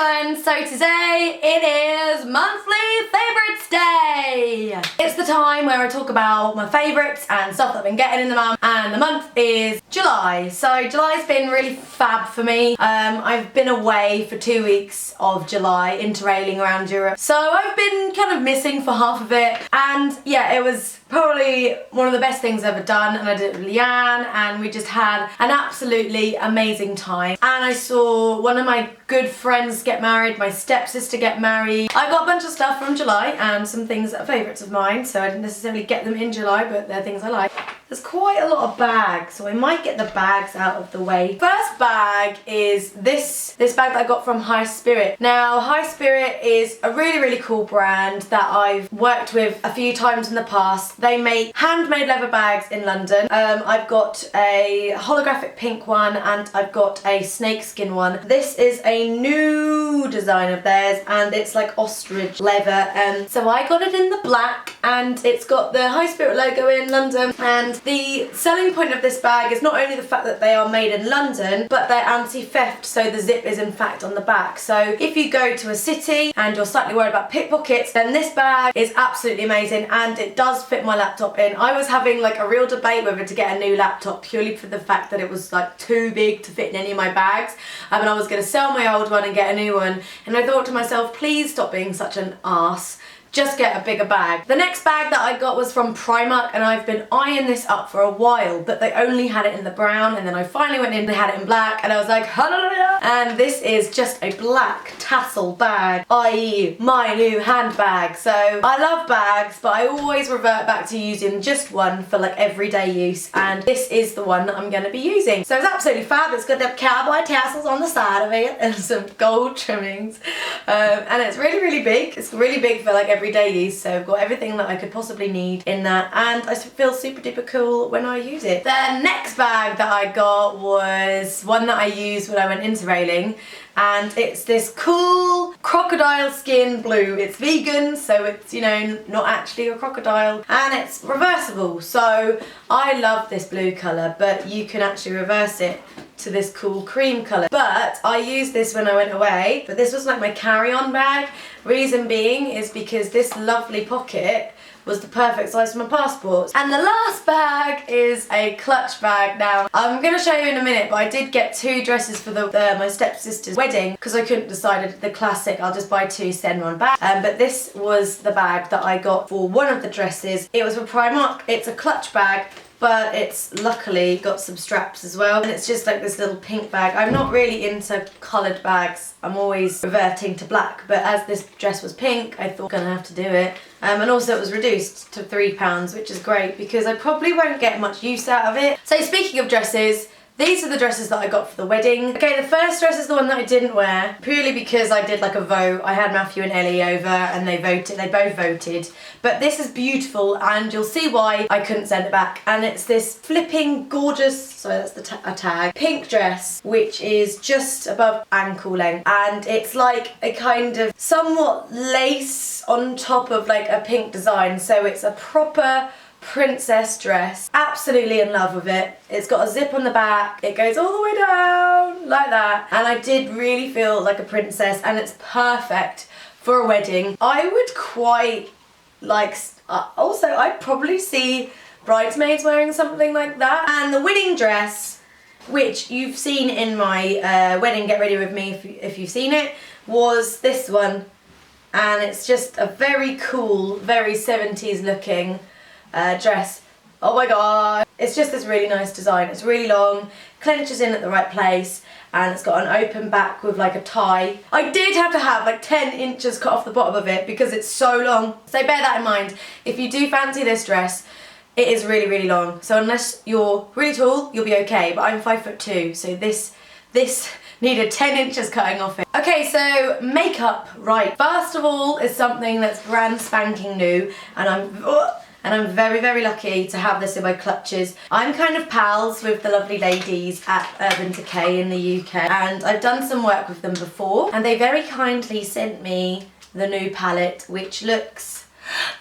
Helen. So today it is monthly favourites day. It's the time where I talk about my favourites and stuff that I've been getting in the month, and the month is July. So July's been really fab for me. I've been away for 2 weeks of July, interrailing around Europe. So I've been kind of missing for half of it, and yeah, it was probably one of the best things I've ever done, and I did it with Leanne and we just had an absolutely amazing time. And I saw one of my good friends get married, my stepsister get married. I got a bunch of stuff from July and some things that are favourites of mine, so I didn't necessarily get them in July, but they're things I like. There's quite a lot of bags, so I might get the bags out of the way. First bag is this bag that I got from High Spirit. Now, High Spirit is a really cool brand that I've worked with a few times in the past. They make handmade leather bags in London. I've got a holographic pink one and I've got a snakeskin one. This is a new design of theirs and it's like ostrich leather. So I got it in the black and it's got the High Spirit logo in London. And the selling point of this bag is not only the fact that they are made in London, but they're anti-theft, so the zip is in fact on the back. So if you go to a city and you're slightly worried about pickpockets, then this bag is absolutely amazing and it does fit my laptop in. I was having like a real debate whether to get a new laptop purely for the fact that it was like too big to fit in any of my bags, and I was going to sell my old one and get a new one, and I thought to myself, please stop being such an arse. Just get a bigger bag. The next bag that I got was from Primark, and I've been eyeing this up for a while, but they only had it in the brown, and then I finally went in and they had it in black, and I was like, hallelujah! And this is just a black tassel bag, i.e. my new handbag. So I love bags, but I always revert back to using just one for like everyday use, and this is the one that I'm going to be using. So it's absolutely fab. It's got the cowboy tassels on the side of it and some gold trimmings, and it's really big. It's really big for like everyday use, so I've got everything that I could possibly need in that, and I feel super duper cool when I use it. The next bag that I got was one that I used when I went interrailing, and it's this cool crocodile skin blue. It's vegan, so it's, you know, not actually a crocodile, and it's reversible. So I love this blue colour, but you can actually reverse it to this cool cream colour. But I used this when I went away, but this was like my carry-on bag. Reason being is because this lovely pocket was the perfect size for my passport. And the last bag is a clutch bag. Now, I'm going to show you in a minute, but I did get 2 dresses for my stepsister's wedding because I couldn't decide the classic, I'll just buy 2, send 1 back. But this was the bag that I got for one of the dresses. It was for Primark. It's a clutch bag, but it's luckily got some straps as well, and it's just like this little pink bag. I'm not really into coloured bags, I'm always reverting to black, but as this dress was pink, I thought I'm gonna have to do it. And also it was reduced to £3, which is great because I probably won't get much use out of it. So speaking of dresses, these are the dresses that I got for the wedding. Okay, the first dress is the one that I didn't wear, purely because I did like a vote. I had Matthew and Ellie over and they both voted. But this is beautiful and you'll see why I couldn't send it back. And it's this flipping gorgeous, sorry that's a tag, pink dress, which is just above ankle length. And it's like a kind of somewhat lace on top of like a pink design. So it's a proper princess dress. Absolutely in love with it. It's got a zip on the back, it goes all the way down like that, and I did really feel like a princess, and it's perfect for a wedding. I would quite like, also I'd probably see bridesmaids wearing something like that. And the winning dress, which you've seen in my wedding Get Ready With Me if you've seen it, was this one, and it's just a very cool, very 70s looking dress. Oh my god, it's just this really nice design. It's really long, clenches in at the right place, and it's got an open back with like a tie. I did have to have like 10 inches cut off the bottom of it because it's so long, so bear that in mind. If you do fancy this dress, it is really long, so unless you're really tall you'll be okay, but I'm 5'2", so this needed 10 inches cutting off it. Okay, so makeup, right. First of all is something that's brand spanking new, and I'm very lucky to have this in my clutches. I'm kind of pals with the lovely ladies at Urban Decay in the UK, and I've done some work with them before, and they very kindly sent me the new palette, which looks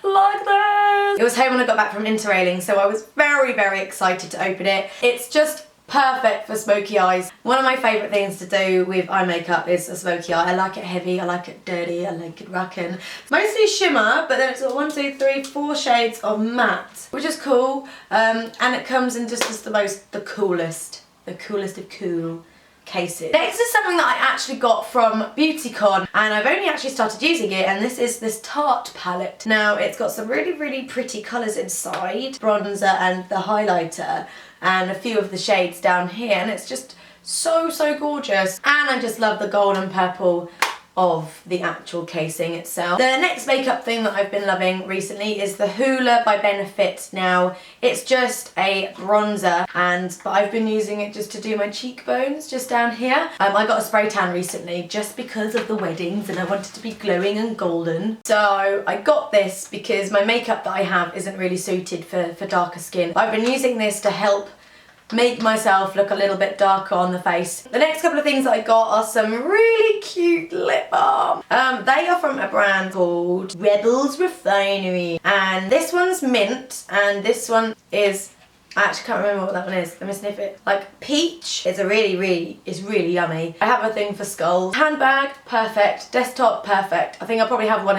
like this. It was home when I got back from interrailing, so I was very excited to open it. It's just perfect for smoky eyes. One of my favourite things to do with eye makeup is a smoky eye. I like it heavy, I like it dirty, I like it rockin'. Mostly shimmer, but then it's got 1, 2, 3, 4 shades of matte, which is cool. And it comes in just as the coolest of cool cases. Next is something that I actually got from Beautycon, and I've only actually started using it, and this is this Tarte palette. Now it's got some really pretty colours inside, bronzer and the highlighter, and a few of the shades down here, and it's just so gorgeous. And I just love the gold and purple of the actual casing itself. The next makeup thing that I've been loving recently is the Hoola by Benefit. Now it's just a bronzer, but I've been using it just to do my cheekbones just down here. I got a spray tan recently just because of the weddings and I wanted to be glowing and golden, so I got this because my makeup that I have isn't really suited for darker skin. I've been using this to help make myself look a little bit darker on the face. The next couple of things that I got are some really cute lip balm. They are from a brand called Rebels Refinery, and this one's mint and this one is, I actually can't remember what that one is. Let me sniff it. Like peach. It's really yummy. I have a thing for skulls. Handbag, perfect. Desktop, perfect. I think I'll probably have one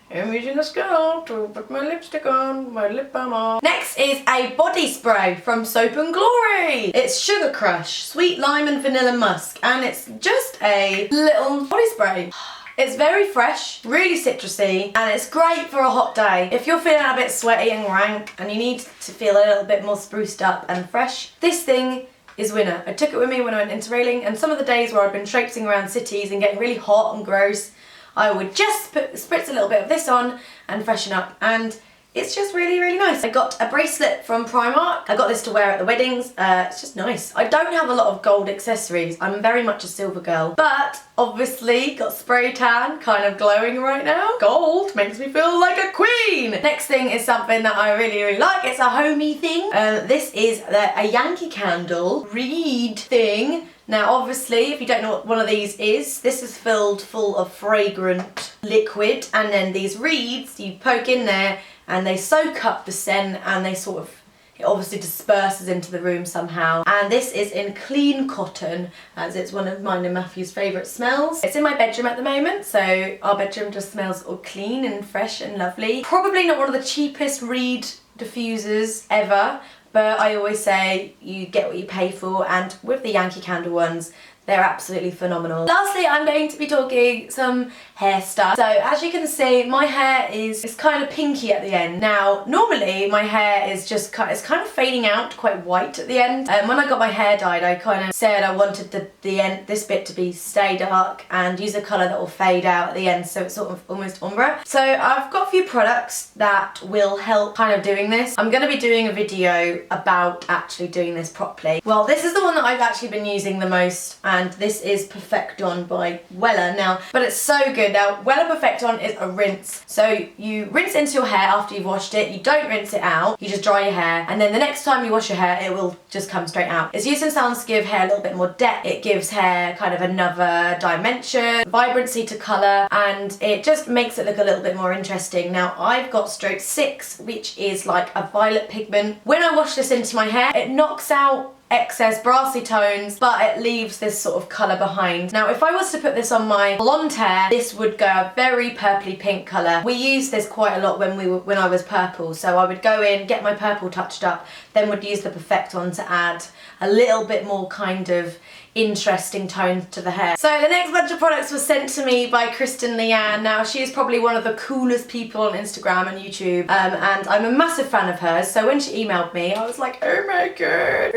I'm using the skull to put my lipstick on, my lip balm on. Next is a body spray from Soap & Glory. It's Sugar Crush, Sweet Lime and Vanilla Musk, and it's just a little body spray. It's very fresh, really citrusy, and it's great for a hot day. If you're feeling a bit sweaty and rank and you need to feel a little bit more spruced up and fresh, this thing is winner. I took it with me when I went interrailing, and some of the days where I've been traipsing around cities and getting really hot and gross, I would just spritz a little bit of this on and freshen up, and it's just really nice. I got a bracelet from Primark. I got this to wear at the weddings. It's just nice. I don't have a lot of gold accessories. I'm very much a silver girl, but obviously got spray tan, kind of glowing right now. Gold makes me feel like a queen. Next thing is something that I really like. It's a homey thing. This is a Yankee Candle reed thing. Now obviously, if you don't know what one of these is, this is filled full of fragrant liquid, and then these reeds you poke in there and they soak up the scent, and they it obviously disperses into the room somehow. And this is in clean cotton, as it's one of mine and Matthew's favourite smells. It's in my bedroom at the moment, so our bedroom just smells all clean and fresh and lovely. Probably not one of the cheapest reed diffusers ever, but I always say you get what you pay for, and with the Yankee Candle ones, they're absolutely phenomenal. Lastly, I'm going to be talking some hair stuff. So as you can see, my hair is kind of pinky at the end. Now, normally my hair is just it's kind of fading out, quite white at the end. When I got my hair dyed, I kind of said I wanted this bit to stay dark and use a colour that will fade out at the end, so it's sort of almost ombre. So I've got a few products that will help kind of doing this. I'm going to be doing a video about actually doing this properly. Well, this is the one that I've actually been using the most, and this is Perfecton by Wella. Now, but it's so good. Now, Wella Perfecton is a rinse. So you rinse into your hair after you've washed it. You don't rinse it out. You just dry your hair, and then the next time you wash your hair, it will just come straight out. It's used in salons to give hair a little bit more depth. It gives hair kind of another dimension, vibrancy to colour, and it just makes it look a little bit more interesting. Now, I've got stroke 6, which is like a violet pigment. When I wash this into my hair, it knocks out excess brassy tones, but it leaves this sort of colour behind. Now, if I was to put this on my blonde hair, this would go a very purpley pink colour. We used this quite a lot when I was purple, so I would go in, get my purple touched up, then would use the Perfecton to add a little bit more kind of interesting tones to the hair. So the next bunch of products was sent to me by Kristen Leanne. Now, she is probably one of the coolest people on Instagram and YouTube, and I'm a massive fan of hers, so when she emailed me, I was like, oh my god.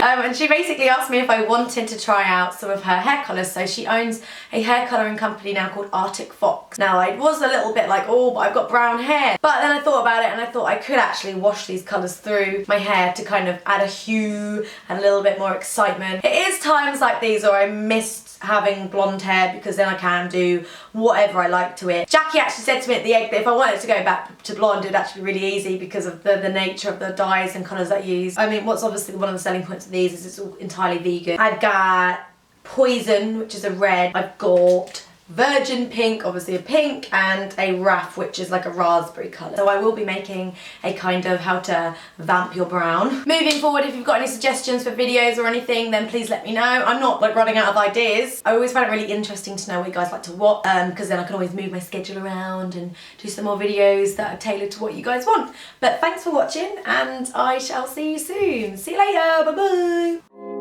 And she basically asked me if I wanted to try out some of her hair colours. So she owns a hair colouring company now called Arctic Fox. Now, I was a little bit like, oh, but I've got brown hair. But then I thought about it, and I thought I could actually wash these colours through my hair to kind of add a hue and a little bit more excitement. It is times like these where I missed having blonde hair, because then I can do whatever I like to it. Jackie actually said to me at the egg that if I wanted to go back to blonde, it'd actually be really easy because of the nature of the dyes and colours I use. I mean, what's obviously one of the selling points of these is it's all entirely vegan. I've got Poison, which is a red. I've got virgin pink, obviously a pink, and a raff, which is like a raspberry colour. So I will be making a kind of how to vamp your brown. Moving forward, if you've got any suggestions for videos or anything, then please let me know. I'm not like running out of ideas. I always find it really interesting to know what you guys like to watch, because then I can always move my schedule around and do some more videos that are tailored to what you guys want. But thanks for watching, and I shall see you soon. See you later, bye bye.